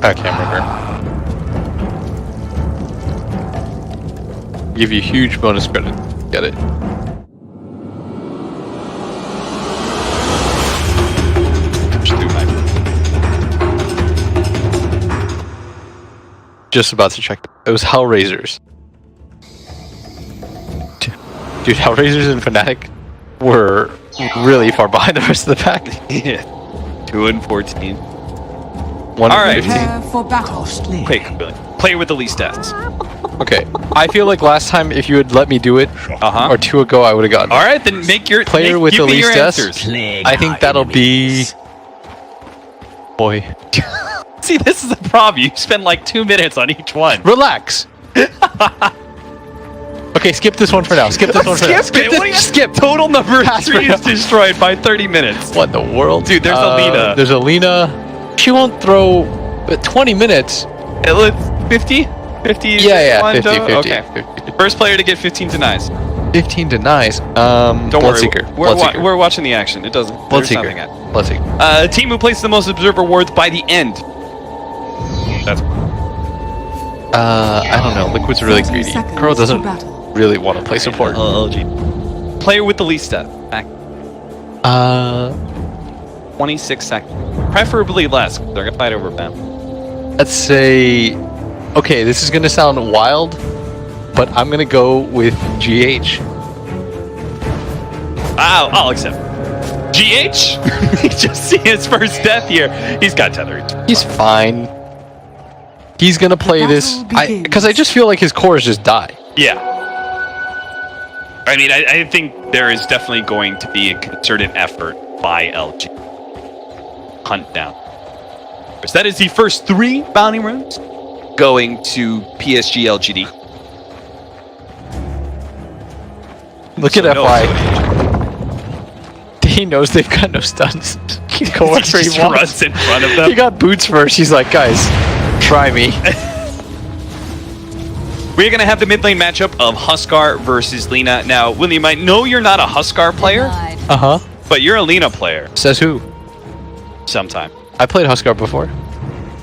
I can't remember. Give you huge bonus credit. Get it. Just about to check. It was Hellraisers. Dude, Hellraisers and Fnatic were really far behind the rest of the pack. Yeah. 2 and 14. 1 All right. 15. For battle. Quick, player with the least deaths. Okay, I feel like last time if you had let me do it, Uh-huh. or 2 ago, I would have gotten it. All right, then make your Player with give the me least your deaths. answers. I think that'll be... Boy. See, this is the problem. You spend like 2 minutes on each one. Relax! Okay, skip this one for now. Skip this one for now. Skip it. What do you Skip! Total number Pass 3 for is destroyed by 30 minutes. What in the world? Dude, there's Alina. There's Alina. She won't throw... 20 minutes. It looks 50? 50? Yeah, 50, 50, Okay. 50. First player to get 15 denies. 15 denies. Don't Bloodseeker. worry. Bloodseeker. We're watching the action. It doesn't. There's nothing at. Bloodseeker. Team who places the most observer wards by the end. That's. I don't know. Liquid's really greedy. Kuro doesn't really want to play support. LG. Player with the least death. Back. 26 seconds. Preferably less. They're gonna fight over them. Let's say... Okay, this is gonna sound wild, but I'm gonna go with GH. I'll accept. GH? He just see his first death here. He's got tether. He's fine. He's gonna play this... Because I just feel like his cores just die. Yeah. I mean, I think there is definitely going to be a concerted effort by LG. Hunt down. So that is the first 3 bounty runes going to PSG.LGD. Look at FY. He knows they've got no stuns. He can go wherever he just wants. runs in front of them. He got boots first. He's like, guys, try me. We're going to have the mid lane matchup of Huskar versus Lina. Now, William, I know you're not a Huskar player, Uh-huh. but you're a Lina player. Says who? Sometime. I played Huskar before.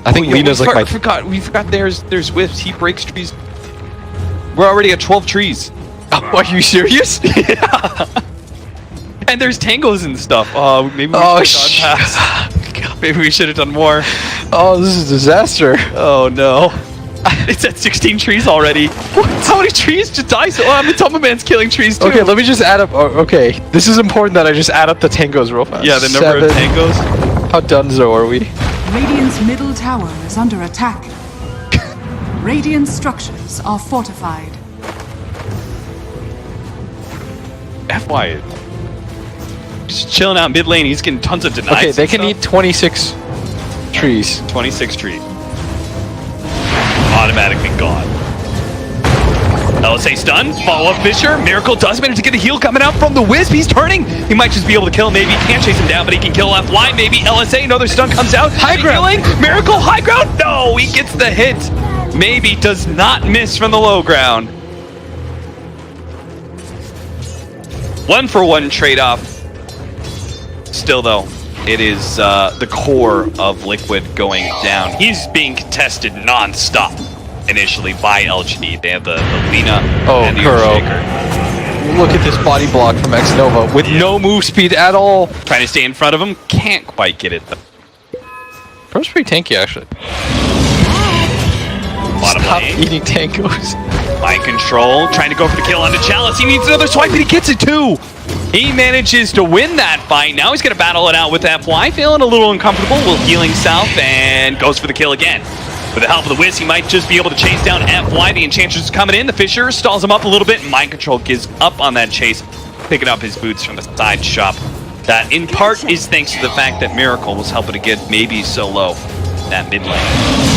I think Lina's like my... We forgot there's whiffs. He breaks trees. We're already at 12 trees. Oh, are you serious? Yeah. And there's tangos and stuff. Maybe we should have done past. Maybe we should have done more. Oh, this is a disaster. Oh no. It's at 16 trees already. What? How many trees just died? So, I mean, Man's killing trees too. Okay, let me just add up. Oh, okay, this is important that I just add up the tangos real fast. Yeah, the number of 7. tangos. How donezo are we? Radiant's middle tower is under attack. Radiant structures are fortified. FY. Just chilling out mid lane. He's getting tons of denies. Okay, they can eat 26 trees. 26 trees. Automatically gone. LSA stun. Follow up Fisher. Miracle does manage to get a heal coming out from the Wisp. He's turning. He might just be able to kill. Maybe he can't chase him down, but he can kill FY. Maybe LSA. Another stun comes out. High ground. Healing. Miracle high ground. No, he gets the hit. Maybe does not miss from the low ground. 1-for-1 trade-off. Still though, it is the core of Liquid going down. He's being contested non-stop initially by LGD. They have the Lina and the Kuro. Earthshaker. Look at this body block from X-Nova with no move speed at all. Trying to stay in front of him. Can't quite get it though. Kuro's pretty tanky actually. Bottom Stop lane. eating tangos. Mind control. Trying to go for the kill onto Chalice. He needs another swipe and he gets it too. He manages to win that fight. Now he's going to battle it out with FY. Feeling a little uncomfortable. Will healing south and goes for the kill again. With the help of the Wiz, he might just be able to chase down FY. The Enchantress is coming in. The Fisher stalls him up a little bit. Mind control gives up on that chase. Picking up his boots from the side shop. That in part is thanks to the fact that Miracle was helping to get maybe solo that mid lane.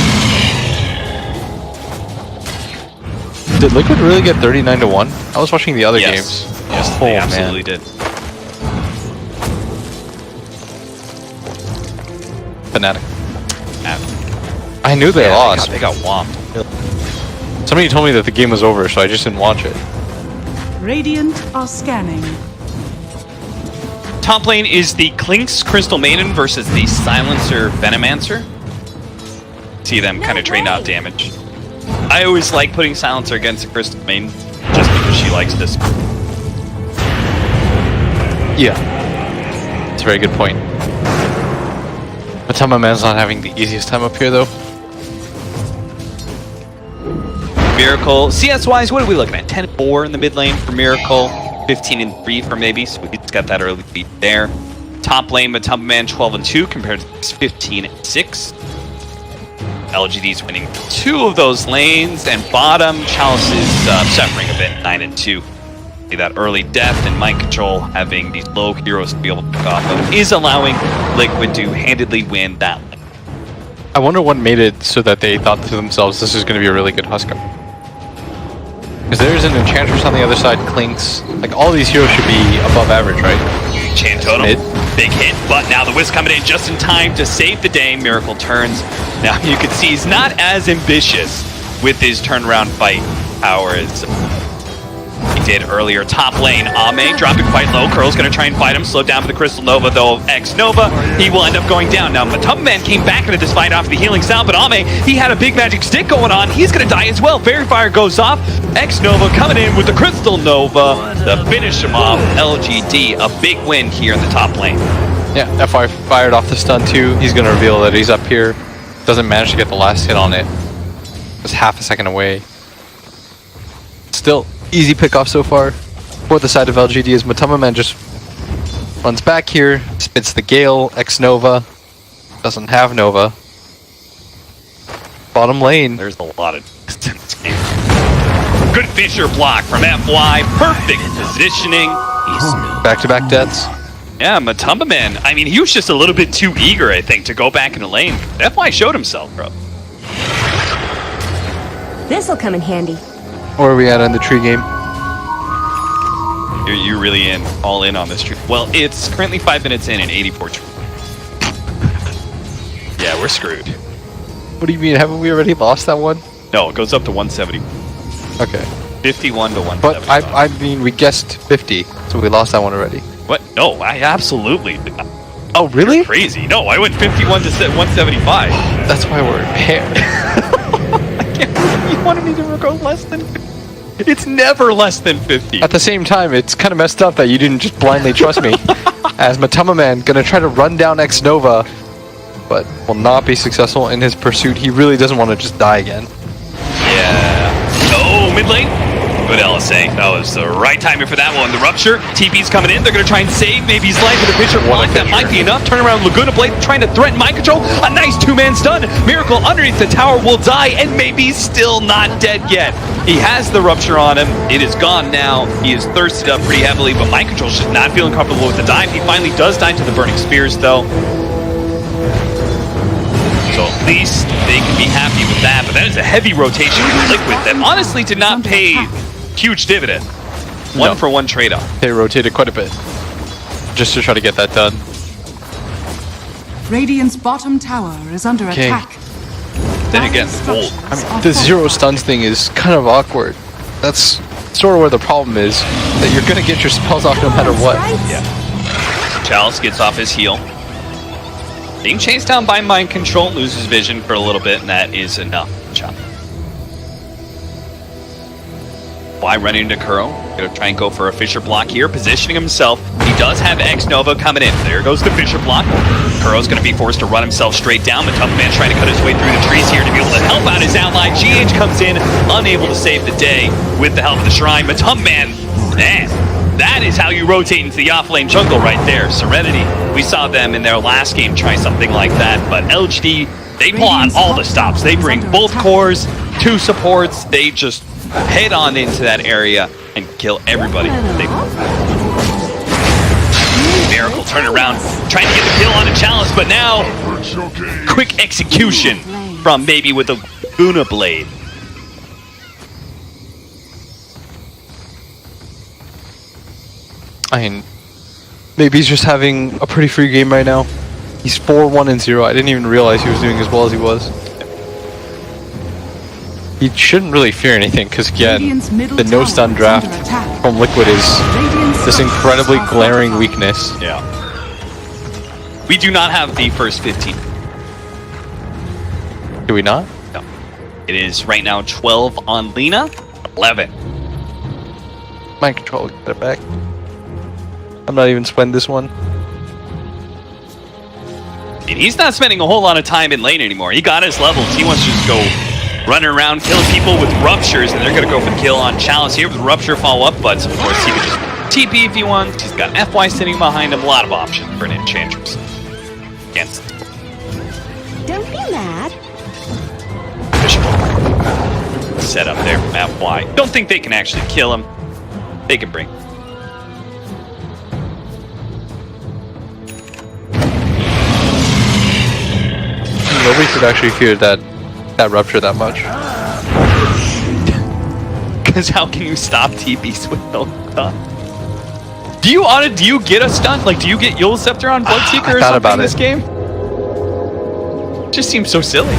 Did Liquid really get 39-1? I was watching the other games. Yes, they absolutely did. Fnatic. I knew they lost. They got whomped. Somebody told me that the game was over, so I just didn't watch it. Radiant are scanning. Top lane is the Clink's Crystal Maiden versus the Silencer Venomancer. See them kind of drain out damage. I always like putting Silencer against the Crystal main, just because she likes this. Yeah. That's a very good point. Matama Man's not having the easiest time up here, though. Miracle, CS-wise, what are we looking at? 10-4 in the mid lane for Miracle, 15-3 for maybe, so he's got that early lead there. Top lane, Matama Man 12-2 compared to 15-6. LGD's winning 2 of those lanes, and bottom, Chalice is suffering a bit, 9-2. See that early death and mind control, having these low heroes to be able to pick off of, is allowing Liquid to handedly win that lane. I wonder what made it so that they thought to themselves, this is going to be a really good Huskar. Because there's an Enchantress on the other side, Clinks. Like, all these heroes should be above average, right? Chant Totem, big hit, but now the Wisp coming in just in time to save the day. Miracle turns. Now you can see he's not as ambitious with his turnaround fight power as he did earlier. Top lane, Ame dropping quite low. Curl's going to try and fight him. Slowed down for the Crystal Nova, though. X-Nova, he will end up going down. Now, Matama Man came back into this fight after the healing sound, but Ame, he had a big magic stick going on. He's going to die as well. Fairy Fire goes off. X-Nova coming in with the Crystal Nova to finish him off. LGD, a big win here in the top lane. Yeah, FY fired off the stun too. He's going to reveal that he's up here. Doesn't manage to get the last hit on it. Just half a second away. Still, easy pickoff so far. For the side of LGD as Matama Man just runs back here, spits the Gale, X-Nova. Doesn't have Nova. Bottom lane. There's a lot of distance here. Good Fisher block from FY. Perfect positioning. Back-to-back deaths. Yeah, Matama Man, I mean, he was just a little bit too eager, I think, to go back in the lane. FY showed himself, bro. This'll come in handy. Where are we at in the tree game? You're really all in on this tree. Well, it's currently 5 minutes in and 84 tree. Yeah, we're screwed. What do you mean? Haven't we already lost that one? No, it goes up to 170. Okay. 51 to 170. But I mean, we guessed 50, so we lost that one already. What? No, I absolutely did not. Oh, really? You're crazy. No, I went 51 to 175. That's why we're impaired. I can't believe you wanted me to go less than 50. It's never less than 50. At the same time, it's kind of messed up that you didn't just blindly trust me. As Matama Man gonna try to run down X-Nova, but will not be successful in his pursuit. He really doesn't want to just die again. Yeah. Oh, mid lane. Good LSA. That was the right timing for that one. The Rupture. TP's coming in. They're going to try and save maybe his life with a Fisher block. That might be enough. Turn around. Laguna Blade trying to threaten mind control. A nice two-man stun. Miracle underneath the tower will die and maybe still not dead yet. He has the Rupture on him. It is gone now. He is thirsted up pretty heavily, but mind control's just not feeling comfortable with the dive. He finally does die to the Burning Spears, though. So at least they can be happy with that. But that is a heavy rotation with Liquid that honestly did not pay huge dividend. One for one trade-off. They rotated quite a bit just to try to get that done. Radiant's bottom tower is under attack. Then again, Dire I structures mean, are the zero fortified. stuns thing is kind of awkward. That's sort of where the problem is, that you're going to get your spells off no matter what. yeah. Chalice gets off his heal. Being chased down by mind control, loses vision for a little bit, and that is enough. Chalice. Why running into Kuro? Gonna try and go for a Fisher block here, positioning himself. He does have X-Nova coming in. There goes the Fisher block. Kuro's gonna be forced to run himself straight down. Matama Man trying to cut his way through the trees here to be able to help out his ally. GH comes in, unable to save the day with the help of the Shrine. Matama Man, man, that is how you rotate into the off-lane jungle right there. Serenity, we saw them in their last game try something like that, but LGD, they pull on all the stops. They bring both cores, 2 supports, they just head on into that area and kill everybody. Miracle turn around, trying to get the kill on the Chalice, but now quick execution from Baby with the Laguna Blade. I mean, maybe he's just having a pretty free game right now. He's 4-1-0. I didn't even realize he was doing as well as he was. He shouldn't really fear anything, because again, the no stun draft from Liquid is this incredibly glaring weakness. Yeah. We do not have the first 15. Do we not? No. It is right now 12 on Lena, 11. Mind control, get it back. I'm not even sweating this one. And he's not spending a whole lot of time in lane anymore. He got his levels. He wants to just go running around, killing people with ruptures, and they're going to go for the kill on Chalice here with rupture follow-up, but of course he could just TP if he wants. He's got FY sitting behind him. A lot of options for an Enchantress. Against Don't be mad. set up there from FY. Don't think they can actually kill him. They can bring. Nobody should actually fear that rupture that much. Because how can you stop TPs with no stun? Do you get a stun? Like, do you get Yule Scepter on Bloodseeker or something in this game? Just seems so silly.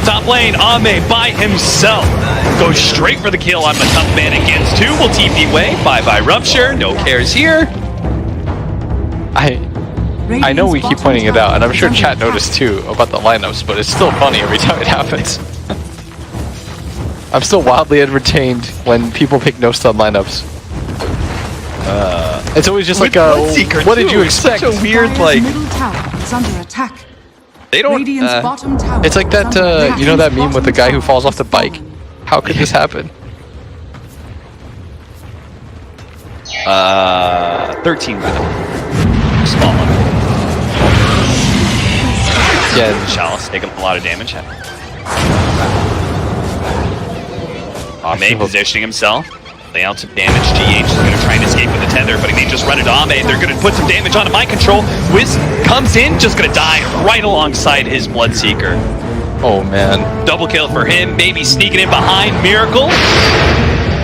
Top lane, Ame by himself. Goes straight for the kill on Matumba Man against 2. Will TP away. Bye-bye Rupture. No cares here. I know we keep pointing it out, and I'm sure chat noticed too about the lineups, but it's still funny every time it happens. I'm still wildly entertained when people pick no stun lineups. It's always just like, what did you expect? Such a weird, Dire's middle tower is under attack. They don't. Radiant's bottom tower It's like that, is under attack. you know that meme with the guy who Radiant's falls off the bottom bike? tower is How could this happen? 13 minutes. Small one. Yeah, Chalice taking a lot of damage. Ame positioning himself. Lay out some damage. GH is going to try and escape with the tether, but he may just run it Ame. They're going to put some damage onto mind control. Wiz comes in, just going to die right alongside his Bloodseeker. oh man. Double kill for him, maybe sneaking in behind Miracle.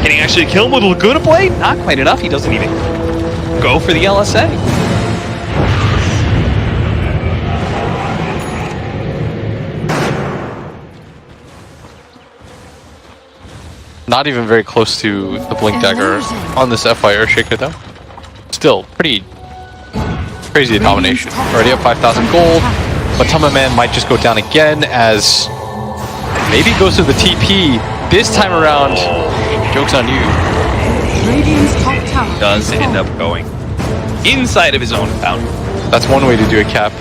Can he actually kill him with a Laguna Blade? Not quite enough. He doesn't even go for the LSA. Not even very close to the Blink Dagger on this FY Earthshaker though. Still, pretty crazy domination. Already up 5,000 gold, but Matumba Man might just go down again as maybe goes to the TP. This time around, joke's on you. Radiant's top tower Does is end up falling. going inside of his own fountain. That's one way to do a cap.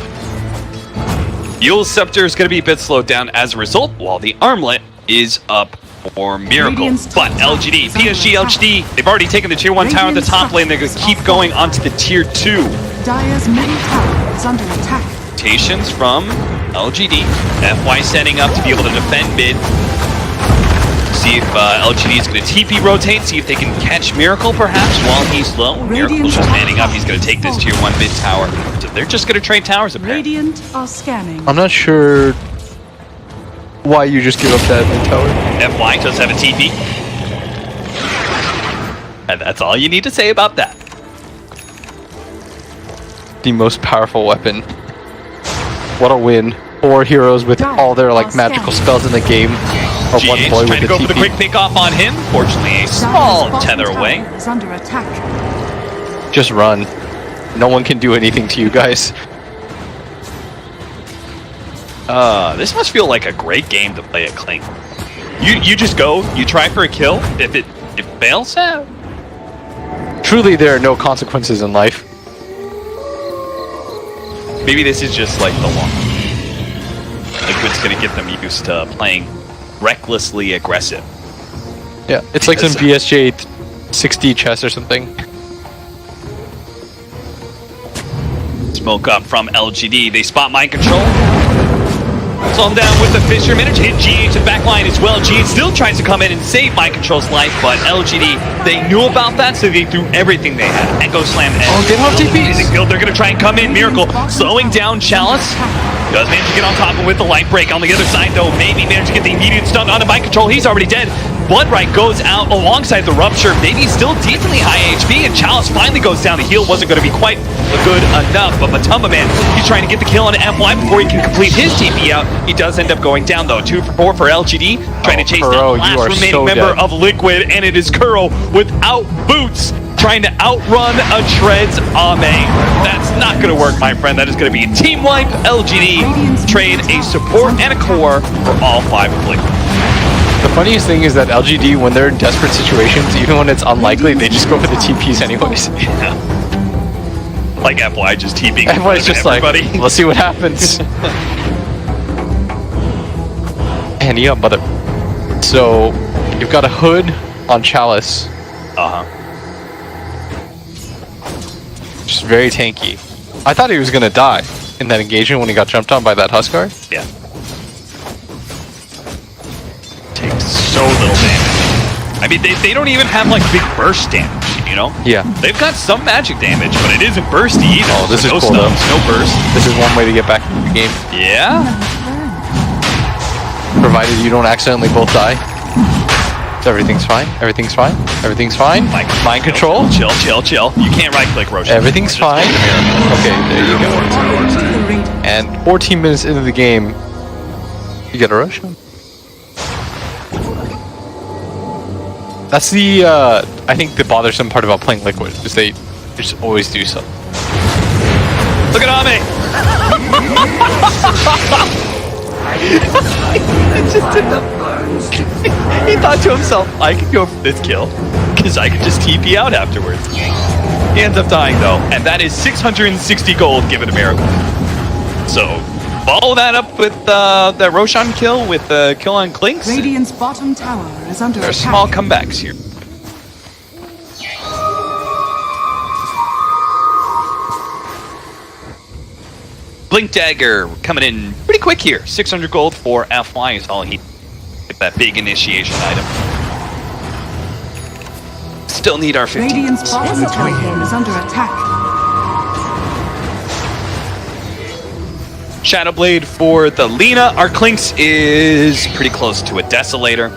Yule's Scepter is going to be a bit slowed down as a result, while the Armlet is up for Miracle. Radiant's But top LGD, tower is under PSG.LGD, they've already taken the tier 1 tower in the top lane. They're going to keep going onto the tier 2. Dire's middle tower is under attack. Rotations from LGD. FY setting up to be able to defend mid. See if LGD is going to TP rotate, see if they can catch Miracle perhaps while he's low. Miracle's just manning up, he's going to take this tier 1 mid tower. So they're just going to trade towers apparently. Radiant are scanning. I'm not sure why you just give up that mid tower. FY does have a TP. And that's all you need to say about that. The most powerful weapon. What a win. 4 heroes with all their like magical spells in the game. Or one GH boy trying to with go the for the TP. quick pick off on him. Fortunately, a Dire's small bottom tether tower away. is under attack. Just run. No one can do anything to you guys. This must feel like a great game to play at Kling. You just go, you try for a kill. If it fails, Truly, there are no consequences in life. maybe this is just like the law. Liquid's gonna get them used to playing recklessly aggressive. Yeah, it's like some BSJ 60 chess or something. Smoke up from LGD. They spot mind control. Slow him down with the Fisherman. Hit GH in back line as well. GH still tries to come in and save mind control's life, but LGD, they knew about that, so they threw everything they had. Echo Slam. Oh, they don't have TPs. They're going to try and come in. Miracle slowing down Chalice. Does manage to get on top of him with the light break. On the other side, though, maybe managed to get the immediate stun onto mind control. He's already dead. Bloodright goes out alongside the Rupture. Maybe still decently high HP, and Chalice finally goes down. The heal wasn't going to be quite good enough, but Matumba Man, he's trying to get the kill on FY before he can complete his TP out. He does end up going down, though. 2 for 4 for LGD, trying to chase Kuro, down the you last are remaining so member dead. of Liquid, and it is Kuro without boots. trying to outrun a Treads Ame. That's not going to work, my friend. That is going to be a team wipe. LGD trade a support and a core for all 5 of Liquid. The funniest thing is that LGD, when they're in desperate situations, even when it's unlikely, they just go for the TPs anyways. Yeah. Like FY just TPing. FY's just everybody. Like, let's see what happens. And yeah, mother. So, you've got a hood on Chalice. Uh-huh. Just very tanky. I thought he was gonna die in that engagement when he got jumped on by that Huskar. Yeah. Takes so little damage. I mean, they don't even have like big burst damage, you know? Yeah. They've got some magic damage, but it isn't bursty either. Oh, this so is no cool stuns, no burst. This is one way to get back into the game. Yeah. Provided you don't accidentally both die. So everything's fine. Everything's fine. Everything's fine. Mind control. Chill. You can't right click Roshan. Everything's fine. Okay, there you go. And 14 minutes into the game, you get a Roshan. That's the, I think the bothersome part about playing Liquid, is they just always do so. Look at Ame! He thought to himself, I could go for this kill, because I could just TP out afterwards. He ends up dying though, and that is 660 gold given to Miracle. So, follow that up with the Roshan kill with the kill on Clinks. Radiant's bottom tower is under There are attack. small comebacks here. Blink Dagger coming in pretty quick here. 600 gold for FY is all he get that big initiation item. Still need our 15. Radiant's bottom tower is under attack. Shadowblade for the Lina. Our Clinks is pretty close to a Desolator.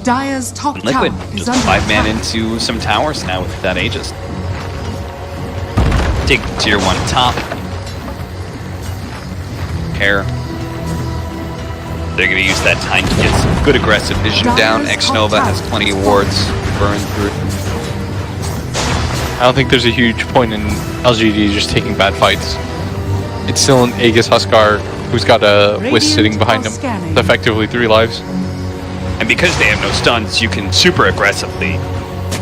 Dire's top And Liquid tower is just under 5 man attack. into some towers now with that Aegis. Take the tier 1 top. Pair. They're going to use that time to get some good aggressive vision down. X-Nova has plenty of wards to burn through. I don't think there's a huge point in LGD just taking bad fights. It's still an Aegis Huskar who's got a Wisp sitting behind him. With effectively 3 lives. And because they have no stuns, you can super aggressively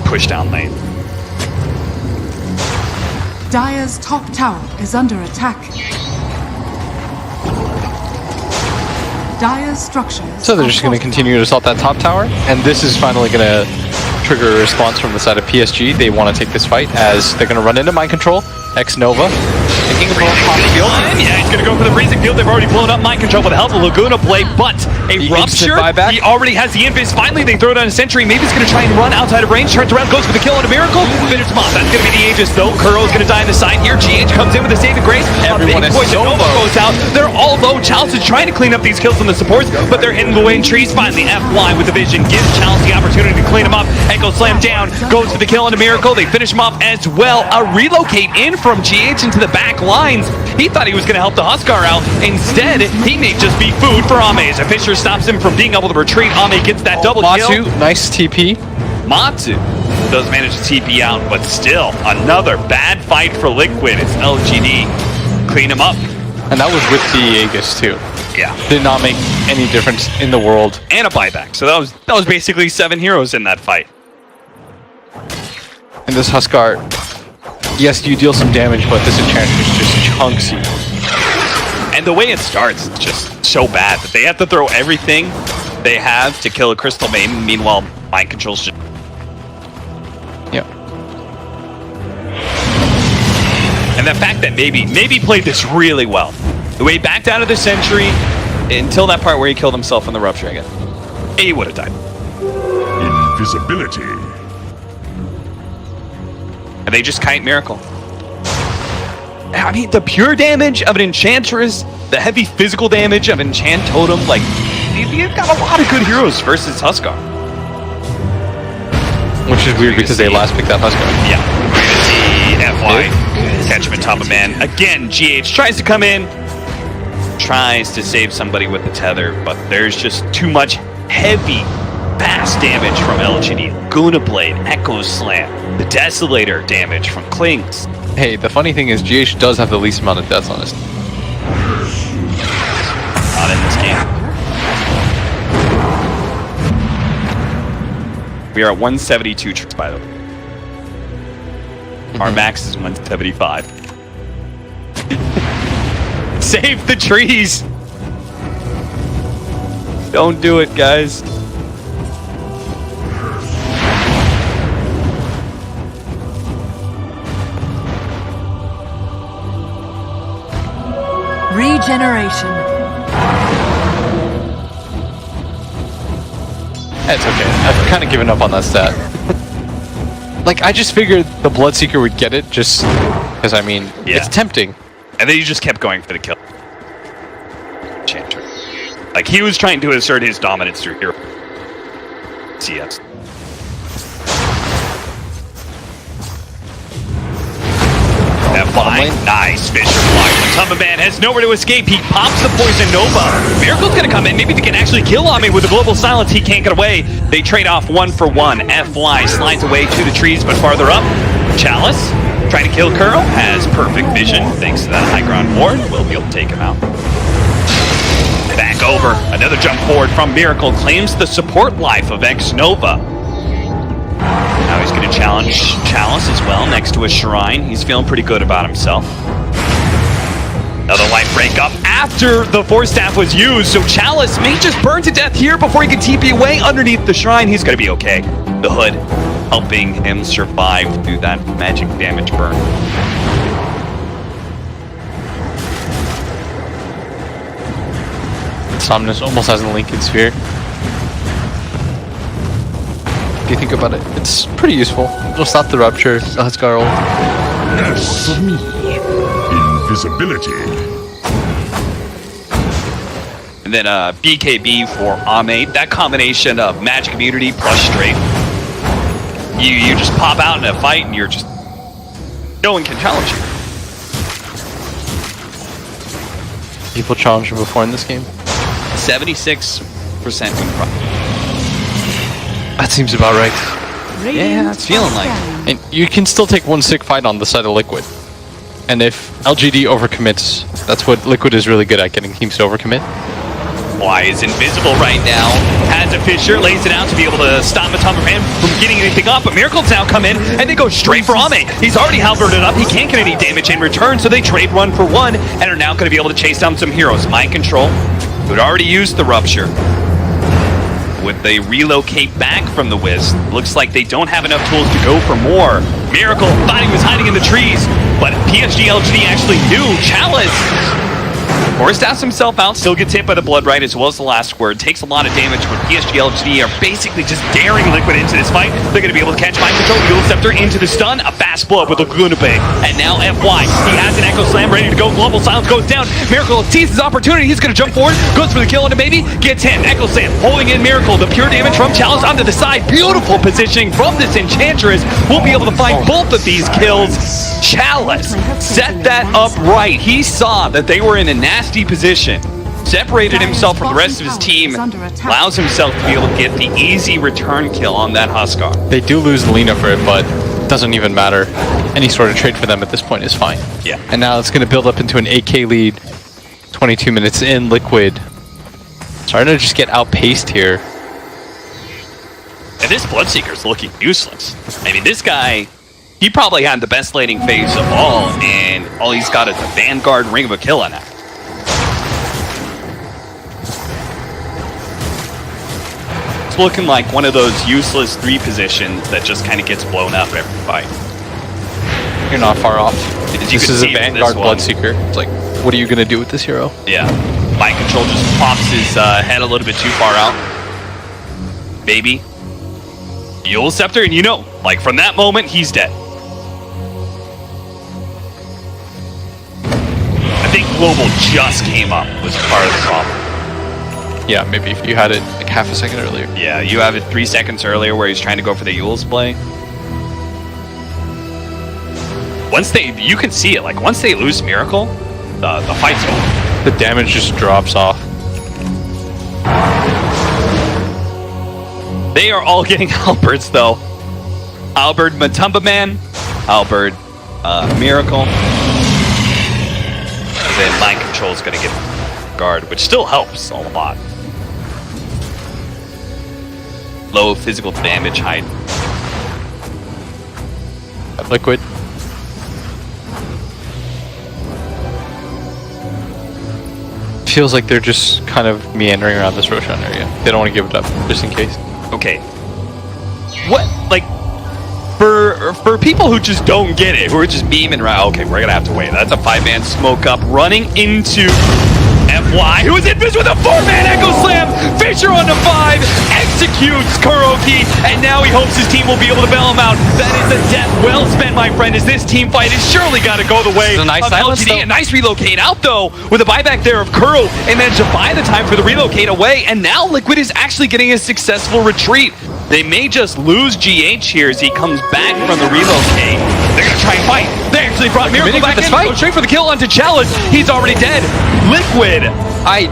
push down lane. Dire's top tower is under attack. Dire's structures. So they're just going to continue to assault that top tower, and this is finally going to trigger a response from the side of PSG. They want to take this fight as they're going to run into Mind Control, X-Nova, taking a top field. Yeah, he's going to go for the Freezing Field. They've already blown up Mind Control with the help of Laguna Blade, but a The Rupture, instant buyback. he already has the Invis. Finally, they throw down a Sentry. Maybe he's going to try and run outside of range, turns around, goes for the kill on a Miracle. Finishes him off. That's going to be the Aegis, though. Kuro is going to die on the side here. GH comes in with a saving grace. Everyone a big is poison so Nova low. goes out. They're all low. Chalice is trying to clean up these kills from the supports, but they're hitting the way in trees. Finally, FY with the vision gives Chalice the opportunity to clean him up. Echo slam down, goes for the kill on a Miracle. They finish him off as well. A relocate in from GH into the back lines. He thought he was going to help the Huskar out. Instead, he may just be food for Ame. As a Fisher stops him from being able to retreat, Ame gets that double Matsu, kill. nice TP. Matsu does manage to TP out, but still, another bad fight for Liquid. It's LGD. Clean him up. And that was with the Aegis too. Yeah. Did not make any difference in the world. And a buyback. So that was basically 7 heroes in that fight. And this Huskar, yes, you deal some damage, but this Enchantress just chunks you. And the way it starts is just so bad that they have to throw everything they have to kill a Crystal Maiden. Meanwhile, Mind Control's just... Yeah. And the fact that maybe played this really well. The way he backed out of the Sentry until that part where he killed himself in the Rupture again. He would have died. Invisibility. And they just kite Miracle. I mean, the pure damage of an Enchantress, the heavy physical damage of Enchant Totem, like, you've got a lot of good heroes versus Huskar. Which is weird because they last picked that Huskar. Yeah. We're gonna see FY catch him at top of man. Again, GH tries to come in, tries to save somebody with the tether, but there's just too much heavy fast damage from LGD. Guna Blade, Echo Slam, the Desolator damage from Klings. Hey, the funny thing is GH does have the least amount of deaths on his. Not in this game. We are at 172 troops, by the way. Our max is 175. Save the trees! Don't do it, guys. Regeneration. That's okay. I've kind of given up on that stat. Like, I just figured the Bloodseeker would get it just because, I mean, Yeah. it's tempting. And then you just kept going for the kill. Chanter. Like, he was trying to assert his dominance through hero. CS. F5. Nice Fisher block. Matumba Man has nowhere to escape. He pops the Poison Nova. Miracle's gonna come in. Maybe they can actually kill Ame with the Global Silence. He can't get away. They trade off 1 for 1. FY slides away to the trees, but farther up. Chalice trying to kill Curl. Has perfect vision. Thanks to that high ground ward. Will be able to take him out. Back over. Another jump forward from Miracle. Claims the support life of X-Nova. Now he's going to challenge Chalice as well next to a shrine. He's feeling pretty good about himself. Another life break up after the Force Staff was used, so Chalice may just burn to death here before he can TP away underneath the shrine. He's going to be okay. The Hood helping him survive through that magic damage burn. Somnus almost has a Lincoln Sphere. If you think about it, it's pretty useful. It'll stop the rupture. Huskar ult. As for me, invisibility. And then BKB for Ame. That combination of magic immunity plus straight. You just pop out in a fight and you're just... No one can challenge you. People challenged him before in this game. 76% win profit. That seems about right. Yeah, it's feeling like. And you can still take one sick fight on the side of Liquid. And if LGD overcommits, that's what Liquid is really good at, getting teams to overcommit. Why is invisible right now? Has a Fisher, lays it out to be able to stop Matumba Man from getting anything up, but Miracle's now come in and they go straight for Ame. He's already halberded up, he can't get any damage in return, so they trade 1 for 1 and are now going to be able to chase down some heroes. Mind Control, who had already used the Rupture. Would they relocate back from the Wiz? Looks like they don't have enough tools to go for more. Miracle thought he was hiding in the trees, but PSG.LGD actually knew. Chalice Force Staffs himself out, still gets hit by the Blood Right as well as the last word. Takes a lot of damage, but PSG.LGD are basically just daring Liquid into this fight. They're going to be able to catch Mind Control, Eagle Scepter into the stun. A fast blow up with a Laguna Bay. And now FY. He has an Echo Slam ready to go. Global Silence goes down. Miracle sees his opportunity. He's going to jump forward. Goes for the kill on a baby. Gets hit. Echo Slam holding in Miracle. The pure damage from Chalice onto the side. Beautiful positioning from this Enchantress. We'll be able to find both of these kills. Chalice set that up right. He saw that they were in a nasty position. Separated himself from the rest of his team. Allows himself to be able to get the easy return kill on that Huskar. They do lose Lina for it, but it doesn't even matter. Any sort of trade for them at this point is fine. Yeah. And now it's going to build up into an 8k lead. 22 minutes in, Liquid starting to just get outpaced here. And this Bloodseeker's looking useless. I mean, this guy, he probably had the best laning phase of all, and all he's got is a Vanguard Ring of Aquila now. It's looking like one of those useless 3 positions that just kind of gets blown up every fight. You're not far off. As you This can is see a with Vanguard this one. Bloodseeker. It's like, what are you going to do with this hero? Yeah. Mind Control just pops his head a little bit too far out. Baby. Eagle Scepter, and you know, like from that moment, he's dead. I think Global just came up was part of the problem. Yeah, maybe if you had it like half a second earlier. Yeah, you have it 3 seconds earlier where he's trying to go for the Yule's play. Once they, you can see it, like once they lose Miracle, the fight's over. The damage just drops off. They are all getting Halberds, though. Halberd Matumba Man, Halberd Miracle. And then Mind Control is going to get Guard, which still helps a lot. Low physical damage height. Liquid. Feels like they're just kind of meandering around this Roshan area. They don't want to give it up, just in case. Okay. What, like, for people who just don't get it, who are just beaming around, okay, we're gonna have to wait. That's a 5-man smoke up running into FY, who is in with a 4-man Echo Slam. Fisher on the 5, executes Kuroki, and now he hopes his team will be able to bail him out. That is a death well spent, my friend, as this team fight has surely got to go the way a nice of silence, LGD. though. A nice relocate out, though, with a buyback there of Kuro, and managed to buy the time for the relocate away, and now Liquid is actually getting a successful retreat. They may just lose GH here as he comes back from the relocate. They're going to try and fight. They actually brought Miracle back in. Go straight for the kill onto Chalice. He's already dead. Liquid. A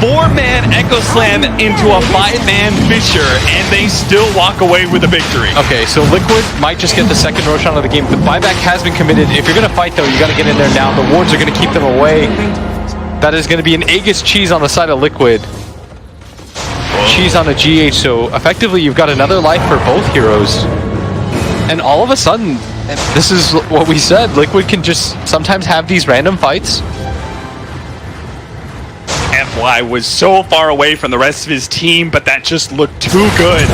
4-man Echo Slam into a 5-man Fisher, and they still walk away with a victory. Okay, so Liquid might just get the second Roshan of the game. The buyback has been committed. If you're going to fight, though, you got to get in there now. The wards are going to keep them away. That is going to be an Aegis cheese on the side of Liquid. Cheese on a GH, so effectively you've got another life for both heroes. And all of a sudden, this is what we said, Liquid can just sometimes have these random fights. FY was so far away from the rest of his team, but that just looked too good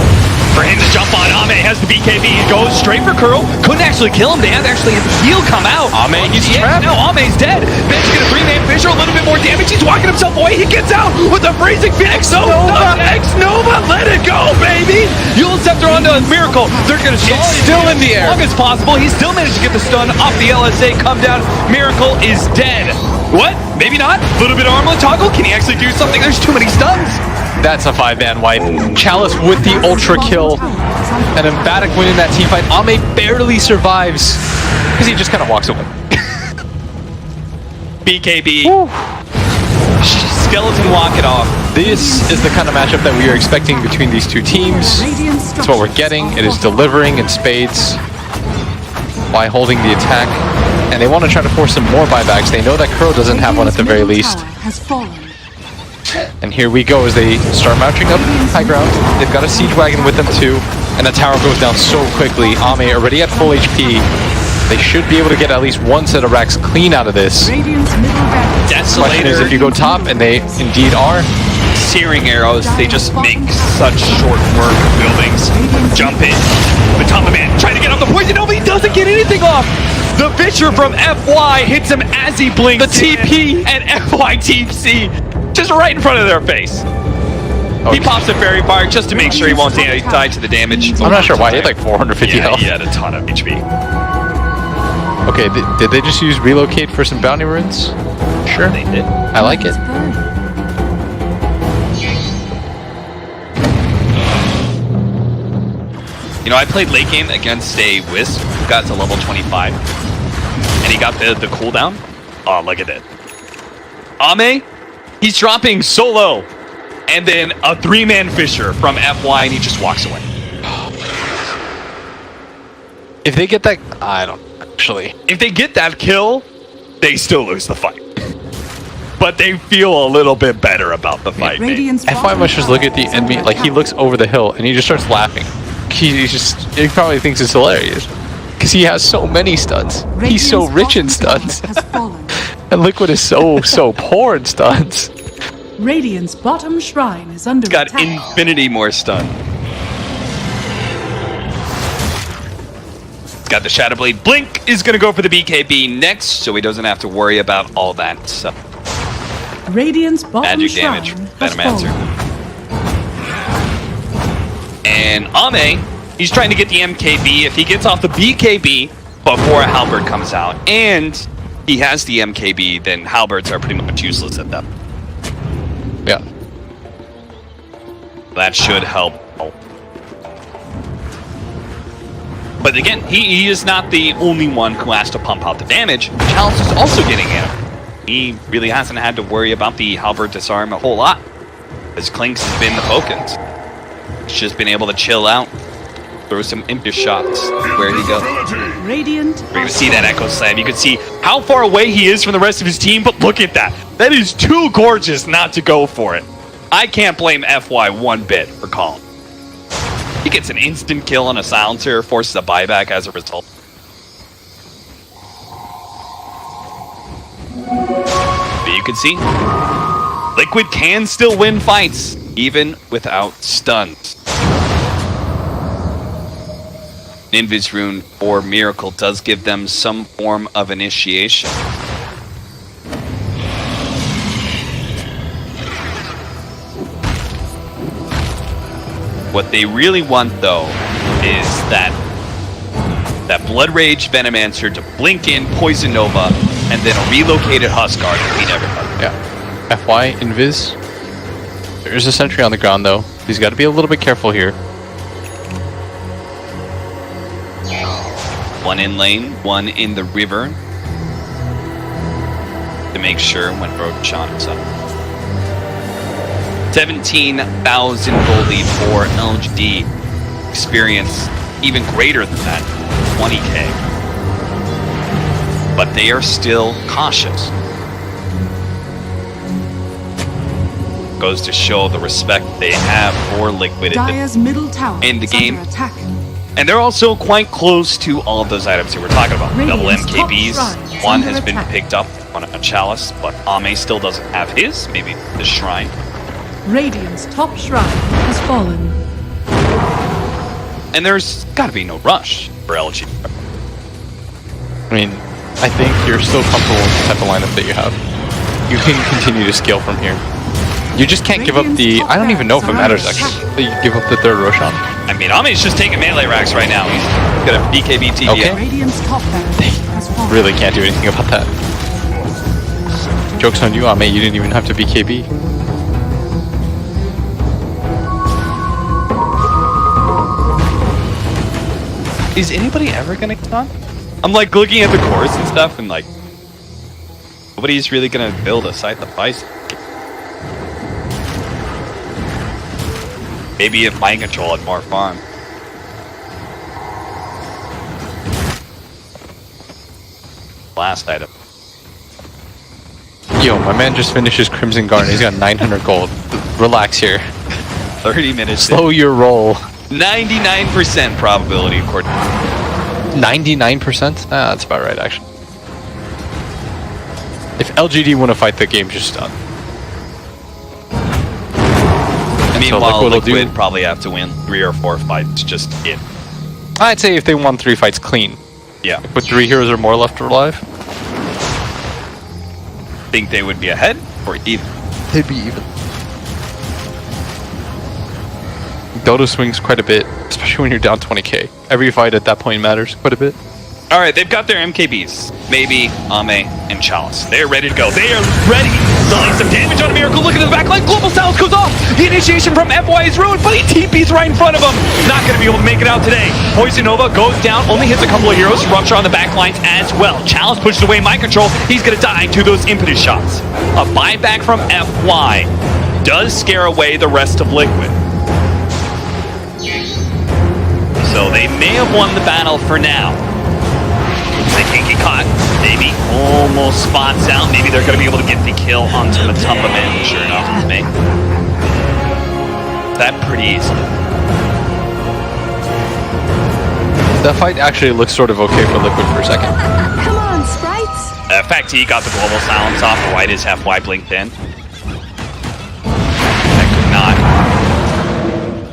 for him to jump on. Ame has the BKB, he goes straight for Kuro. Couldn't actually kill him, they have actually had the heal come out. Ame, he's trapped. No, Ame's dead. Ben's gonna 3-man Fisher, a little bit more damage. He's walking himself away, he gets out with a freezing Phoenix. X-Nova, let it go, baby! Yule Scepter onto Miracle. They're gonna stall him still in the air. as long as possible. He still managed to get the stun off the LSA, come down. Miracle is dead. What? Maybe not. A little bit of armor toggle. Can he actually do something? There's too many stuns. That's a 5-man wipe. Chalice with the ultra kill. An emphatic win in that team fight. Ame barely survives because he just kind of walks away. BKB. Woo. Skeleton walk it off. This is the kind of matchup that we are expecting between these two teams. It's what we're getting. It is delivering in spades by holding the attack. And they want to try to force some more buybacks. They know that Kuro doesn't have one at the very least. And here we go as they start marching up high ground. They've got a siege wagon with them too. And the tower goes down so quickly. Ame already at full HP. They should be able to get at least one set of racks clean out of this. Question is if you go top, and they indeed are. Searing arrows, they just make such short work of buildings. Jump in. Matumba Man trying to get off the poison. No, but he doesn't get anything off. The Fisher from FY hits him as he blinks. The TP and FY TC just right in front of their face. He pops a fairy fire just to make sure he won't die to the damage. I'm not sure why. He had like 450 health. He had a ton of HP. Okay, did they just use relocate for some bounty runes? Sure. They did. I like it. You know, I played late game against a Wisp who got to level 25. And he got the cooldown. Oh, look at that. Ame, he's dropping so low. And then a 3-man Fisher from FY, and he just walks away. If they get that, I don't actually. If they get that kill, they still lose the fight. But they feel a little bit better about the fight. FY must just look at the enemy, like he looks over the hill and he just starts laughing. He probably thinks it's hilarious because he has so many stuns. He's so rich in stuns. And Liquid is so poor in stuns. Radiant's bottom shrine is under Got attack. infinity more stun. Got the Shadow Blade. Blink is going to go for the BKB next, so he doesn't have to worry about all that stuff. Radiant's bottom Magic shrine damage. has Venomancer. fallen. And Ame, he's trying to get the MKB. If he gets off the BKB before a Halberd comes out, and he has the MKB, then Halberds are pretty much useless at that. Yeah. That should help. But again, he is not the only one who has to pump out the damage. Chalice is also getting him. He really hasn't had to worry about the Halberd disarm a whole lot. As Clinks has been the focus. He's just been able to chill out. Throw some impish shots. Where he goes. Radiant. You're going to see that Echo Slam. You can see how far away he is from the rest of his team, but look at that. That is too gorgeous not to go for it. I can't blame FY one bit for calling. He gets an instant kill on a silencer, forces a buyback as a result. But you can see, Liquid can still win fights, even without stuns. Invis Rune or Miracle does give them some form of initiation. What they really want, though, is that Blood Rage Venomancer to blink in Poison Nova and then a relocated Huskar to clean everybody. Yeah. FY, Invis. There's a sentry on the ground, though. He's got to be a little bit careful here. One in lane, one in the river. To make sure when Roshan is up. 17,000 gold lead for LGD. Experience even greater than that, 20k. But they are still cautious. Goes to show the respect they have for Liquid Dire's middle tower in the is game. under attack. And they're also quite close to all of those items that we're talking about. Double Radiant's top MKBs. shrine is One under has been attack. picked up on a chalice, but Ame still doesn't have his. Maybe the shrine. Radiant's top shrine has fallen. And there's got to be no rush for LG. I mean, I think you're still comfortable with the type of lineup that you have. You can continue to scale from here. You just can't give up the... I don't even know if it matters, actually, that you give up the third Roshan. I mean, Ame's just taking melee racks right now. He's got a BKB TD. Okay. Radiant's top barracks has fallen. Really can't do anything about that. Joke's on you, Ame. You didn't even have to BKB. Is anybody ever gonna get on? I'm like looking at the cores and stuff, and like nobody's really gonna build a site that buys it. Maybe if Mind Control had more farm. Last item. Yo, my man just finished his Crimson Garden. He's got 900 gold. Relax here. 30 minutes. Slow your roll. 99% probability according. 99%? Ah, that's about right, actually. If LGD win a fight, the game's just done. I mean, So while Liquid will Liquid do- probably have to win 3 or 4 fights, just it. I'd say if they won 3 fights clean, Yeah. with 3 heroes or more left alive, Think they would be ahead or even. they'd be even. Dota swings quite a bit, especially when you're down 20k. Every fight at that point matters quite a bit. All right, they've got their MKBs. Maybe, Ame, and Chalice. They're ready to go. They are ready. Dealing some damage on a Miracle. Look at the back line. Global Silence goes off. The initiation from FY is ruined, but he TP's right in front of him. Not going to be able to make it out today. Poison Nova goes down. Only hits a couple of heroes. Rupture on the back lines as well. Chalice pushes away Mind Control. He's going to die to those impetus shots. A buyback from FY does scare away the rest of Liquid. So they may have won the battle for now. They can't get caught. Maybe almost spots out. Maybe they're going to be able to get the kill onto Matumba Man. Sure enough, it's me. That pretty easily. That fight actually looks sort of okay for Liquid for a second. Come on, sprites. In fact, he got the global silence off right as FY blinked in. That could not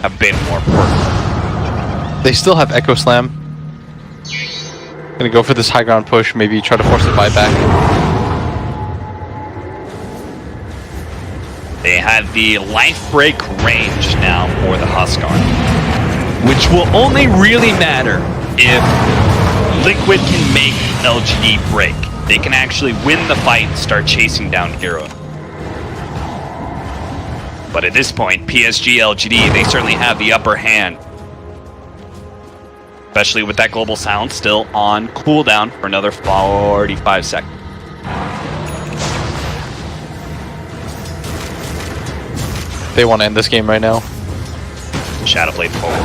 have been more perfect. They still have Echo Slam. Gonna go for this high ground push, maybe try to force the buyback. They had the life break range now for the Huskar, which will only really matter if Liquid can make LGD break. They can actually win the fight and start chasing down Hero. But at this point, PSG.LGD, they certainly have the upper hand. Especially with that global silence still on cooldown for another 45 seconds. They want to end this game right now. Shadow Blade forward.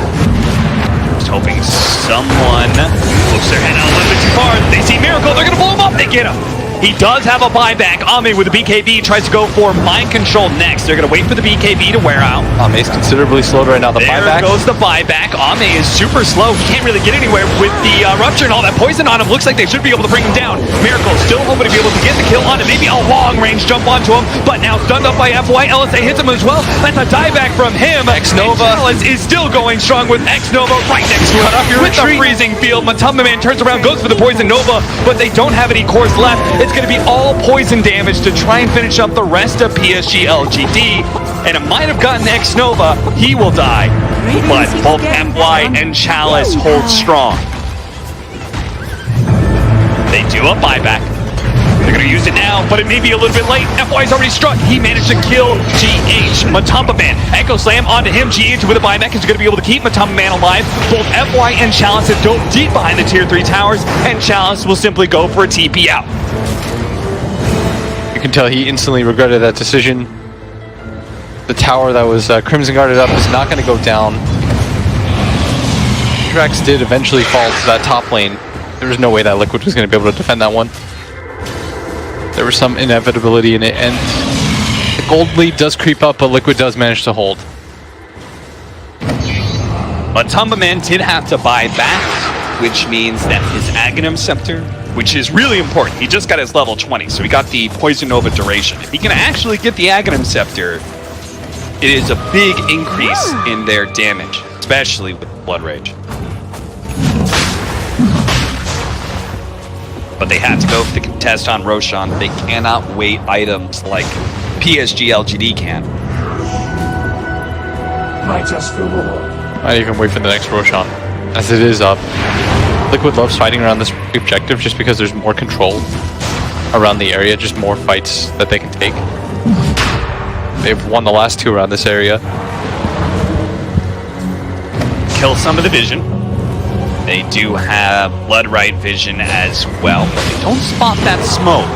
Just hoping someone looks their head out a little bit too far. They see Miracle, they're gonna blow him up, they get him. He does have a buyback. Ame with the BKB tries to go for mind control next. They're gonna wait for the BKB to wear out. Ame's considerably slowed right now. The There buyback. goes the buyback. Ame is super slow. He can't really get anywhere with the rupture and all that poison on him. Looks like they should be able to bring him down. Miracle still hoping to be able to get the kill on him. Maybe a long range jump onto him, but now stunned up by FY. LSA hits him as well. That's a dieback from him. X-Nova. Chalice is still going strong with X-Nova right next to Cut off him. your With the retreat. freezing field, Matumba Man turns around, goes for the poison Nova, but they don't have any cores left. It's going to be all poison damage to try and finish up the rest of PSG.LGD. And it might have gotten X-Nova. He will die. But both FY and Chalice hold strong. They do a buyback. They're going to use it now, but it may be a little bit late. FY's already struck. He managed to kill GH. Matumba Man. Echo Slam onto him. GH with a buyback is going to be able to keep Matumba Man alive. Both FY and Chalice have dove deep behind the tier 3 towers, and Chalice will simply go for a TP out. You can tell he instantly regretted that decision. The tower that was Crimson guarded up is not going to go down. Drax did eventually fall to that top lane. There was no way that Liquid was going to be able to defend that one. There was some inevitability in it, and the gold lead does creep up, but Liquid does manage to hold. Matumba Man did have to buy back, which means that his Aghanim Scepter, which is really important, he just got his level 20, so he got the Poison Nova duration. If he can actually get the Aghanim Scepter, it is a big increase in their damage, especially with Blood Rage. But they had to go for the contest on Roshan. They cannot wait items like PSG.LGD can. Righteous reward. Not even wait for the next Roshan, as it is up. Liquid loves fighting around this objective just because there's more control around the area, just more fights that they can take. They've won the last 2 around this area. Kill some of the vision. They do have Blood Right vision as well, but they don't spot that smoke.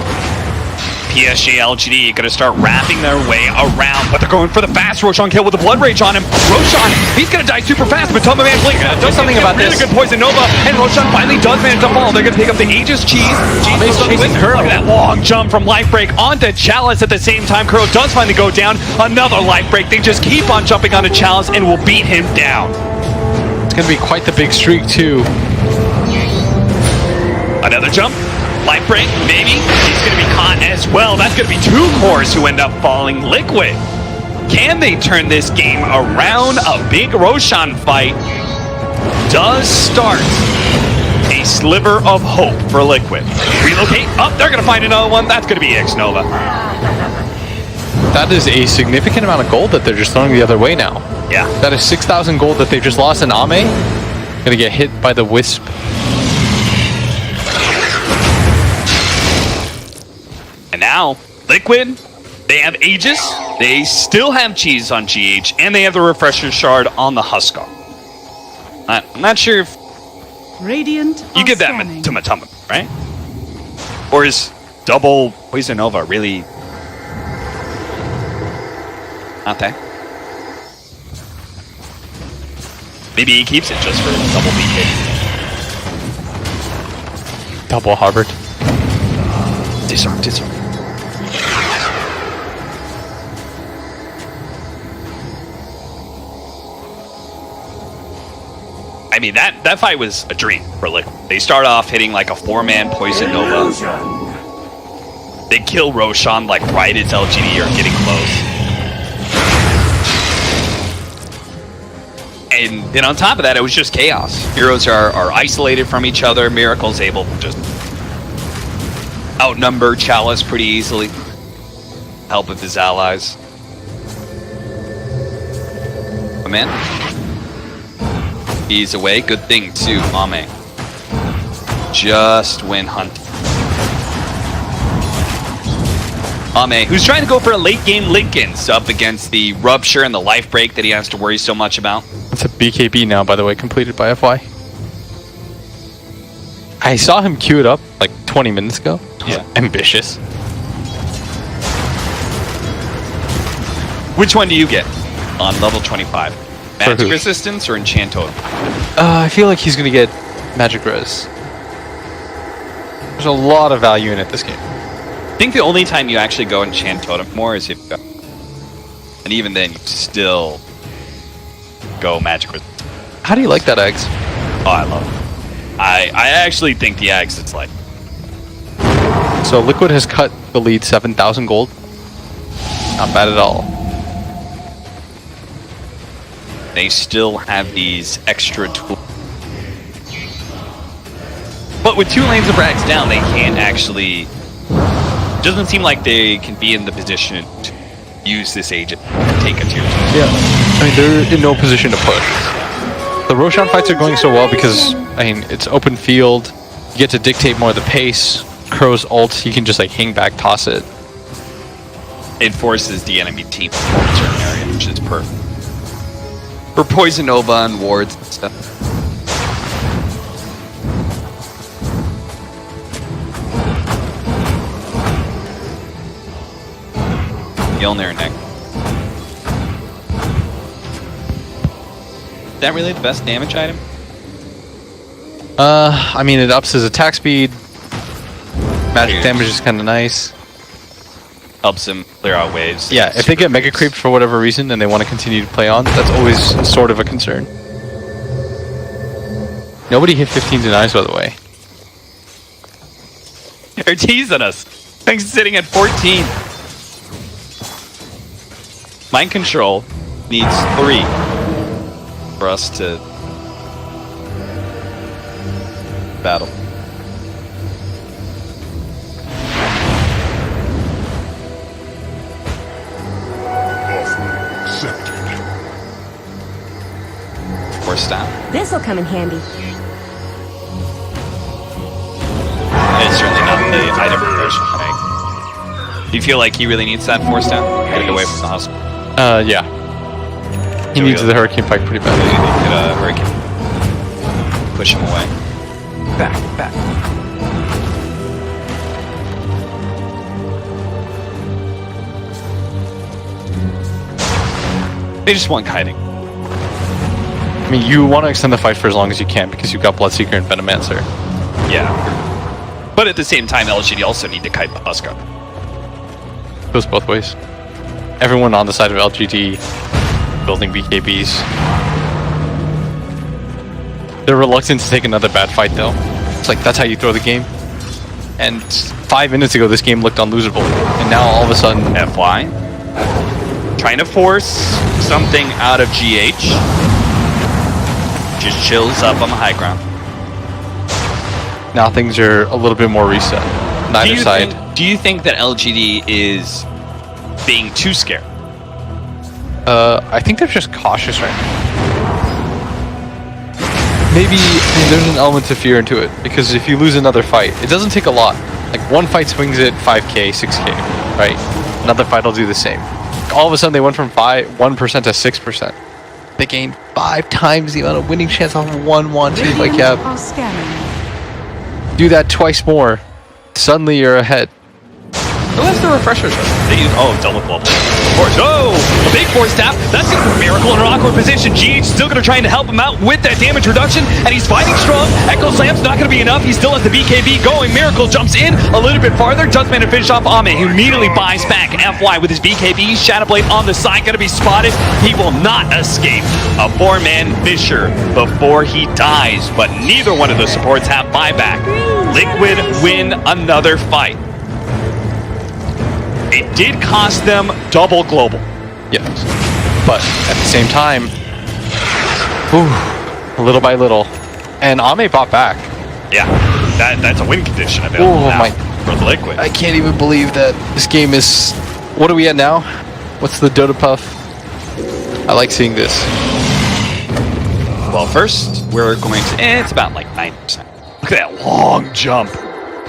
PSG.LGD gonna start wrapping their way around, but they're going for the fast Roshan kill with the Blood Rage on him. Roshan, he's gonna die super fast, but Matumba Man blink. Do something about really this. Good Poison Nova, and Roshan finally does manage to fall. They're gonna pick up the Aegis Cheese. Ame's chasing Kuro. Look at that long jump from Life Break onto Chalice at the same time. Kuro does finally go down. Another Life Break. They just keep on jumping onto Chalice and will beat him down. It's going to be quite the big streak, too. Another jump. Life Break, maybe. He's going to be caught as well. That's going to be 2 cores who end up falling. Liquid. Can they turn this game around? A big Roshan fight does start a sliver of hope for Liquid. Relocate. Oh, they're going to find another one. That's going to be X-Nova. That is a significant amount of gold that they're just throwing the other way now. Yeah. That is 6,000 gold that they just lost in Ame. Gonna get hit by the Wisp. And now, Liquid, they have Aegis, they still have Cheese on GH, and they have the Refresher Shard on the Huskar. I'm not sure if Radiant you are give that scanning. to Matumba, right? Or is double Poison Nova really not that? Maybe he keeps it just for double BK. Double Harvard. Disarm. I mean, that fight was a dream for Liquid. They start off hitting like a 4-man Poison Nova. They kill Roshan like right as LGD are getting close. And then on top of that, it was just chaos. Heroes are isolated from each other. Miracle's able to just outnumber Chalice pretty easily. Help with his allies. Oh, man. He's away. Good thing, too, Ame. Just win hunt. Ame, who's trying to go for a late-game Linken's up against the Rupture and the Life Break that he has to worry so much about. It's a BKB now, by the way, completed by FY. I saw him queue it up like 20 minutes ago. Yeah. Ambitious. Which one do you get? on level 25. For Magic who? resistance or enchant totem? I feel like he's gonna get magic res. There's a lot of value in it this game. I think the only time you actually go enchant totem more is if, and even then you still go magic resistance. How do you like that, eggs? Oh, I love it. I actually think the Axe is like, So Liquid has cut the lead 7,000 gold. Not bad at all. they still have these extra tools. But with 2 lanes of rags down, they can't actually... Doesn't seem like they can be in the position to use this agent and take a tier 2. Yeah. I mean, they're in no position to push. The Roshan fights are going so well because, I mean, it's open field. You get to dictate more of the pace. Crow's ult, you can just like hang back, toss it. It forces the enemy team to form a certain area, which is perfect. For Poison Nova and wards and stuff. Yelnir neck. Is that really the best damage item? I mean, it ups his attack speed. Magic damage is kind of nice. Helps him clear out waves. Yeah, if they get mega creeped for whatever reason and they want to continue to play on, that's always sort of a concern. Nobody hit 15 denies, by the way. They're teasing us. Things sitting at 14. Mind Control needs 3 for us to battle. Force down. This'll come in handy. It's certainly not the item version. Right? Do you feel like he really needs that force down? Get away from the hustle. Yeah. He needs the Hurricane Pike pretty badly. Get a Hurricane. Push him away. Back. They just want kiting. I mean, you want to extend the fight for as long as you can because you've got Bloodseeker and Venomancer. Yeah. But at the same time, LGD also need to kite the Husker. Goes both ways. Everyone on the side of LGD building BKBs. They're reluctant to take another bad fight though. It's like, that's how you throw the game. And 5 minutes ago, this game looked unlosable. And now all of a sudden... FY. Trying to force something out of GH. Just chills up on the high ground. Now things are a little bit more reset. Neither side. Do you think that LGD is being too scared? I think they're just cautious right now. Maybe there's an element of fear into it, because if you lose another fight, it doesn't take a lot. Like, one fight swings it 5k, 6k, right? Another fight will do the same. All of a sudden, they went from 1% to 6%. They gained 5 times the amount of winning chance off of one team. Like, yeah, Are scanning. do that twice more. Suddenly, you're ahead. Who has the refreshers? They use, double global. Force. Oh, a big force tap. That's going to put Miracle in an awkward position. GH still going to try to help him out with that damage reduction, and he's fighting strong. Echo Slam's not going to be enough. He still has the BKB going. Miracle jumps in a little bit farther. Does manage to finish off Ame, who immediately buys back. FY with his BKB. Shadowblade on the side, going to be spotted. He will not escape a 4-man Fisher before he dies, but neither one of the supports have buyback. Liquid win another fight. It did cost them double global. Yes. But at the same time, little by little. And Ame bought back. Yeah, that's a win condition available now for the Liquid. I can't even believe that this game is... What are we at now? What's the Dota Puff? I like seeing this. Well, first, we're going to... it's about like 9%. Look at that long jump.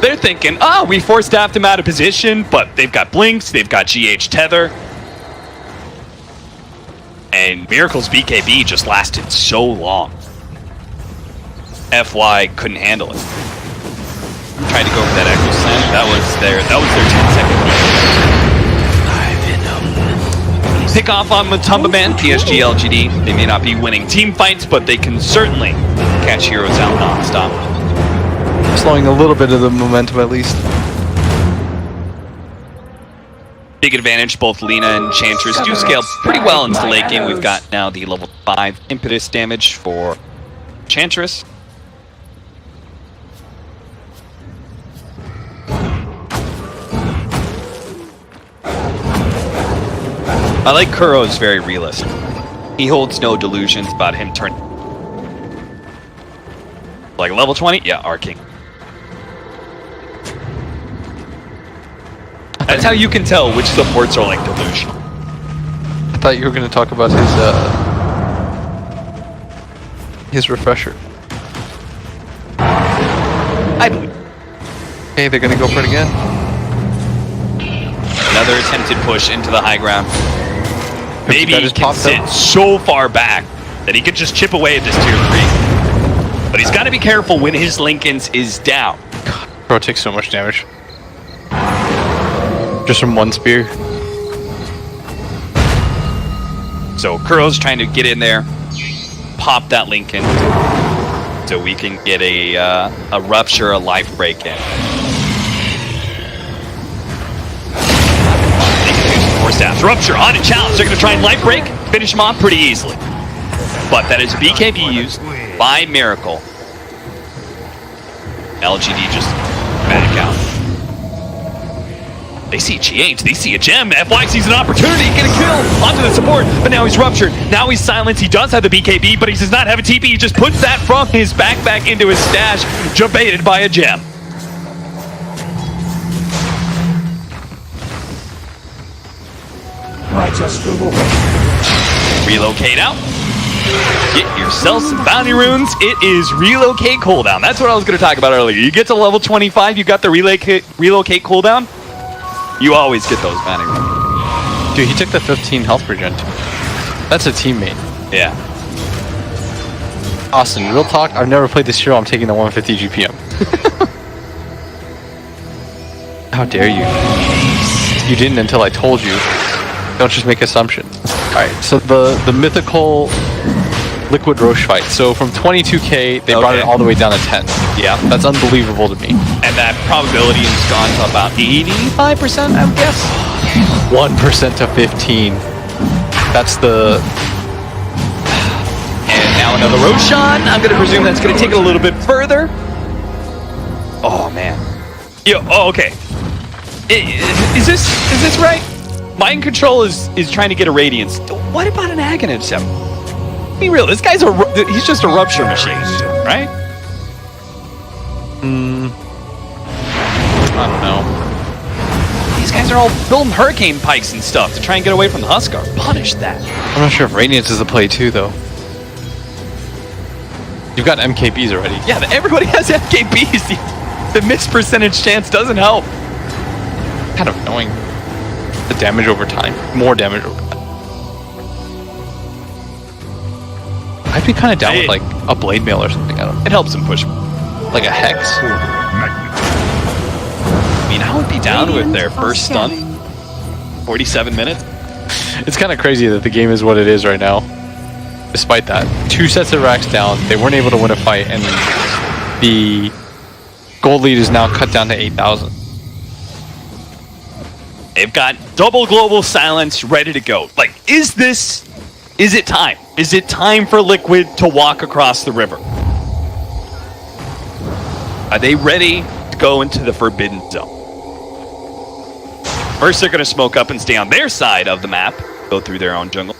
They're thinking, we force staffed him out of position, but they've got Blinks, they've got GH Tether. And Miracle's BKB just lasted so long. FY couldn't handle it. Tried to go for that Echo Slam. That was their 10-second. pick off on Matumba Man, PSG.LGD. They may not be winning team fights, but they can certainly catch heroes out non-stop. Slowing a little bit of the momentum at least. Big advantage, both Lina and Enchantress do scale pretty well into the late game. We've got now the level 5 impetus damage for Enchantress. I like Kuro's very realistic. He holds no delusions about him turning. Like level 20? Yeah, Arking. That's how you can tell which supports are like delusional. I thought you were going to talk about his refresher. I believe. Hey, they're going to go for it again. Another attempted push into the high ground. Maybe That he just can popped sit up. so far back that he could just chip away at this tier 3. But he's got to be careful when his Lincolns is down. Bro takes so much damage. Just from one spear. So Kuro's trying to get in there, pop that Lincoln, so we can get a rupture, a life break in. They can do some more stabs. Rupture on a challenge. They're going to try and life break, finish him off pretty easily. But that is a BKB used by Miracle. LGD just back out. They see G8, they see a gem. FY sees an opportunity, get a kill onto the support, but now he's ruptured. Now he's silenced. He does have the BKB, but he does not have a TP. He just puts that from his backpack into his stash, jump-baited by a gem. Righteous reward. Relocate out. Get yourself some bounty runes. It is relocate cooldown. That's what I was going to talk about earlier. You get to level 25, you got the relocate cooldown. You always get those bounty runes. Dude, he took the 15 health regen. That's a teammate. Yeah. Austin, real talk, I've never played this hero. I'm taking the 150 GPM. How dare you? You didn't until I told you. Don't just make assumptions. Alright, so the mythical Liquid Roche fight. So from 22k, they brought it all the way down to 10. Yeah, that's unbelievable to me. And that probability has gone to about 85%, I would guess. 1% to 15. That's the... And now another Roshan. I'm going to presume that's going to take it a little bit further. Oh, man. Yo, oh, okay. Is this right? Mind Control is trying to get a Radiance. What about an Agonist? Be real, this guy's he's just a rupture machine, right? I don't know. These guys are all building hurricane pikes and stuff to try and get away from the Huskar. Punish that. I'm not sure if Radiance is the play too, though. You've got MKBs already. Yeah, everybody has FKBs. The miss percentage chance doesn't help. Kind of annoying. The damage over time. More damage over time. I'd be kind of down with like a blade mail or something. I don't know. It helps him push. Like a hex. I mean, I would be down with their first stun. 47 minutes. It's kind of crazy that the game is what it is right now. Despite that, 2 sets of racks down, they weren't able to win a fight, and the gold lead is now cut down to 8,000. They've got double global silence ready to go. Like, is it time? Is it time for Liquid to walk across the river? Are they ready to go into the Forbidden Zone? First, they're going to smoke up and stay on their side of the map, go through their own jungle.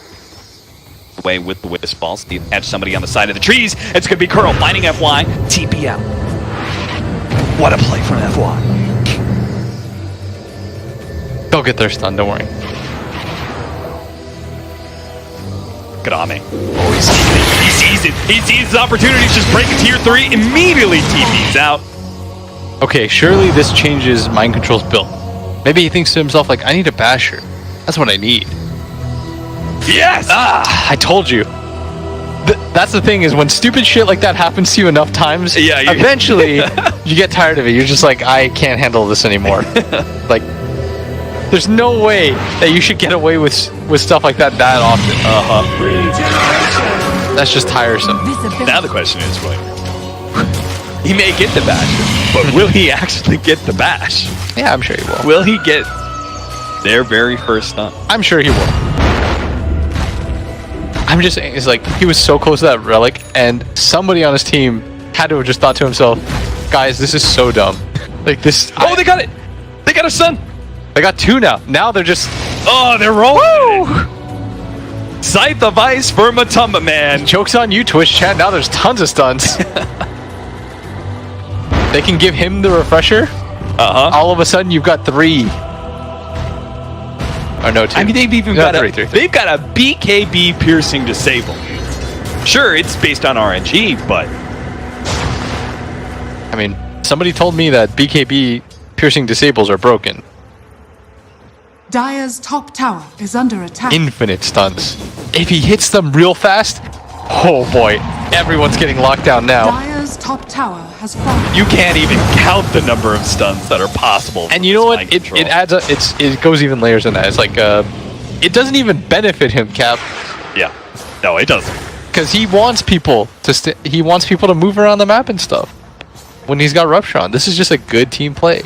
Away with the Wisp Balls. They catch somebody on the side of the trees. It's going to be Curl finding FY. TP out. What a play from FY. They'll get their stun, don't worry. Kadame. Oh, he sees it. He sees his opportunity to just break a tier 3. Immediately TP's out. Okay, surely this changes Mind Control's build. Maybe he thinks to himself, like, I need a basher. That's what I need. Yes! I told you. That's the thing, is when stupid shit like that happens to you enough times, eventually you get tired of it. You're just like, I can't handle this anymore. Like, There's no way that you should get away with stuff like that often. That's just tiresome. Now the question is, William, he may get the bash, but will he actually get the bash? Yeah, I'm sure he will. Will he get their very first stun? I'm sure he will. I'm just saying, it's like, he was so close to that relic, and somebody on his team had to have just thought to himself, guys, this is so dumb. Like, this... Oh, they got it! They got a stun! They got 2 now. Now they're just... Oh, they're rolling! Scythe of Ice for Matumba Man. Joke's on you, Twitch chat. Now there's tons of stuns. They can give him the refresher. All of a sudden, you've got 3. Or no, 2. I mean, they've even No, got 3. They've got a BKB piercing disable. Sure, it's based on RNG, but I mean, somebody told me that BKB piercing disables are broken. Dire's top tower is under attack. Infinite stuns. If he hits them real fast, oh boy, everyone's getting locked down now. Dire's top tower has fallen. you can't even count the number of stuns that are possible. And you know what? It adds up. It goes even layers than that. It's like it doesn't even benefit him, Cap, Yeah. No, it doesn't. because he wants people to he wants people to move around the map and stuff. When he's got Rupture on, this is just a good team play.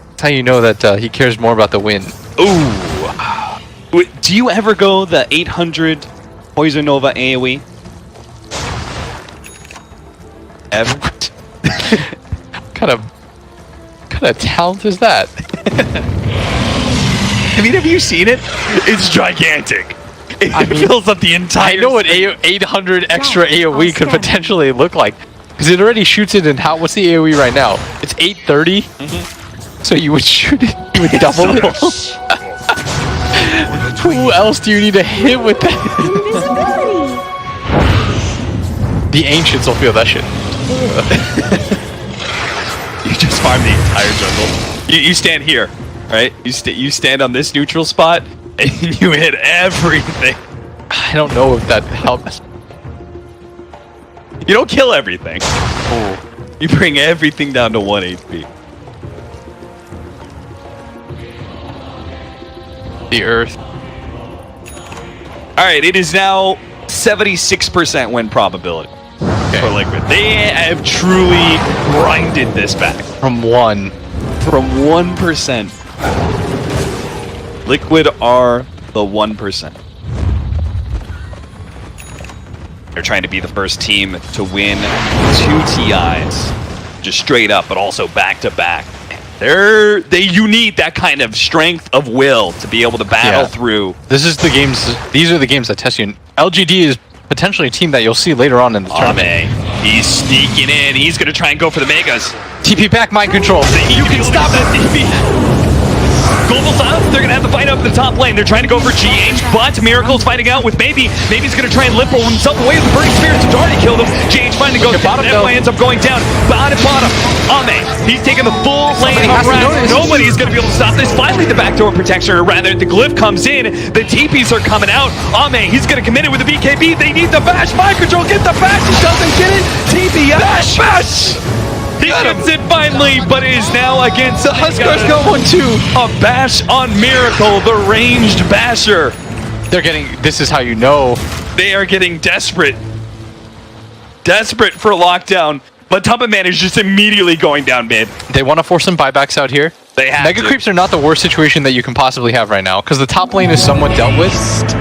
That's how you know that he cares more about the win. Ooh. Wait, do you ever go the 800 Poison Nova AoE? Ever? What kind of talent is that? I mean, have you seen it? It's gigantic. It fills up the entire... I know what 800 extra AoE could potentially look like, because it already shoots it in what's the AoE right now? It's 830. So you would shoot it, you would double it. Who else do you need to hit with that? The ancients will feel that shit. You just farm the entire jungle. You stand here, right? You stand on this neutral spot, and you hit everything. I don't know if that helps. You don't kill everything. You bring everything down to 1 HP. The earth. Alright, it is now 76% win probability for Liquid. They have truly grinded this back. From 1. From 1%. Liquid are the 1%. They're trying to be the first team to win 2 TIs. Just straight up, but also back to back. You need that kind of strength of will to be able to battle through. These are the games that test you. LGD is potentially a team that you'll see later on in the tournament. He's sneaking in. He's going to try and go for the Megas. TP back, mind control. You can stop that TP. Global Silence, they're going to have to fight up the top lane. They're trying to go for GH, but Miracle's fighting out with Maybe. Maybe's going to try and limp himself away with the Burning Spirits to already kill them. GH finally goes down. That ends up going down. Bottom. Ame, he's taking the full lane around. Nobody's going to be able to stop this. Finally, the backdoor protection, or rather, the glyph comes in. The TPs are coming out. Ame, he's going to commit it with the BKB. They need the bash. Mind control, get the bash. He doesn't get it. TP, bash. He gets it finally, but it is now against the Huskars go 1-2. A bash on Miracle, the ranged basher. This is how you know. They are getting desperate. Desperate for lockdown. But Matumba Man is just immediately going down mid. They want to force some buybacks out here. They have Mega creeps are not the worst situation that you can possibly have right now, because the top lane is somewhat dealt with.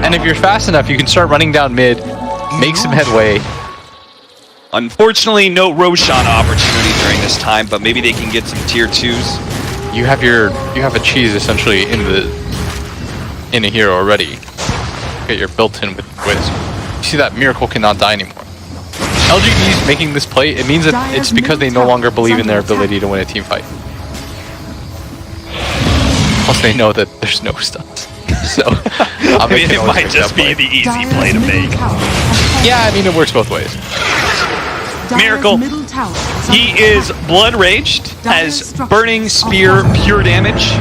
And if you're fast enough, you can start running down mid, make some headway. Unfortunately, no Roshan opportunity during this time, but maybe they can get some tier 2s. You have a cheese essentially in a hero already. Get your built-in with Wiz. You see that Miracle cannot die anymore. LGD's making this play. It means that it's because they no longer believe in their ability to win a team fight. Plus, they know that there's no stuns. So I mean, it might just be the easy play to make. Yeah, I mean, it works both ways. Miracle, he is blood raged, has burning spear, pure damage.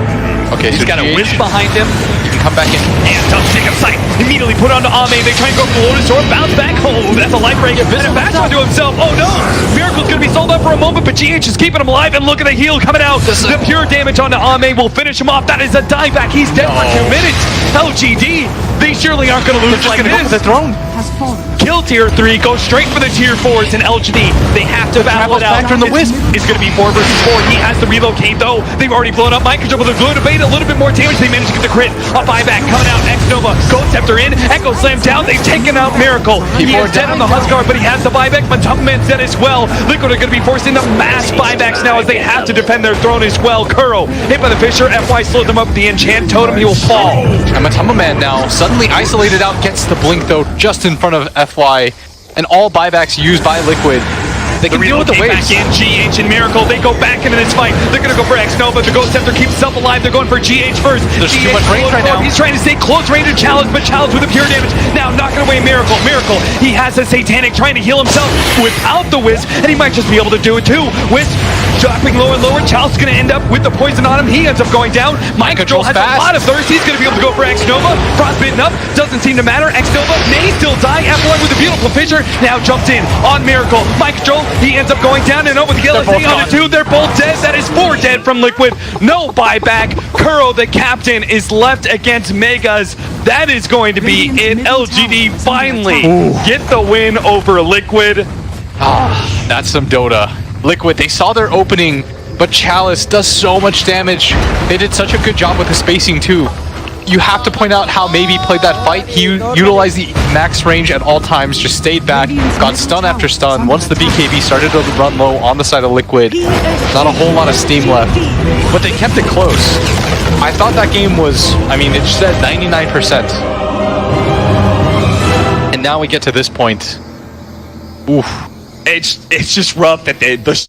Okay, he's so got a GH, whiz behind him. You can can come back in. And tough stick of sight. Immediately put onto Ame. They try and go for the Lotus Sword. Bounce back. Oh, that's a light break. And it backs onto himself. Oh no! Miracle's gonna be sold up for a moment, but GH is keeping him alive. And look at the heal coming out. The pure damage onto Ame will finish him off. That is a dieback. He's dead for 2 minutes. LGD, they surely aren't gonna lose like Gonna go this. for the throne. Has fallen. Kill tier 3, go straight for the tier 4s in LGD. They have to battle it out. Factor in the Wisp. It's going to be 4 versus 4. He has to relocate though. They've already blown up Microchip with a glue to bait a little bit more damage. They managed to get the crit. A buyback coming out. X-Nova, Ghost Scepter in. Echo Slam down. They've taken out Miracle. He is dead on the Huskar, but he has the buyback. Man's dead as well. Liquid are going to be forced into mass buybacks now as they have to defend their throne as well. Kuro hit by the Fisher. FY slowed them up with the enchant totem. He will fall. And Matamba Man now suddenly isolated out, gets the blink though just in front of FY, and all buybacks used by Liquid. They can deal with the waves. Back in GH and Miracle, they go back into this fight. They're gonna go for X-Nova. The Ghost Scepter keeps himself alive. They're going for GH first. There's GH too much range right now. He's trying to stay close range to Chalice, but Chalice with the pure damage. Now knocking away Miracle. Miracle, he has a Satanic trying to heal himself without the Wisp, and he might just be able to do it too. Wisp dropping lower and lower. Chalice is gonna end up with the poison on him. He ends up going down. Mind Control has a lot of thirst. He's gonna be able to go for X-Nova. Frostbitten up, doesn't seem to matter. X-Nova may still die. F1 with a beautiful Fisher. Now jumps in on Miracle. Mind Control, he ends up going down and over the LSA on the 2. They're both dead. That is 4 dead from Liquid. No buyback. Kuro, the captain, is left against Megas. That is going to be it. LGD finally get the win over Liquid. That's some Dota. Liquid, they saw their opening, but Chalice does so much damage. They did such a good job with the spacing too. You have to point out how Maybe played that fight. He utilized the max range at all times, just stayed back, got stun after stun. Once the BKB started to run low on the side of Liquid, not a whole lot of steam left, but they kept it close. I thought that game was, I mean, it said 99%. And now we get to this point. Oof. It's just rough that the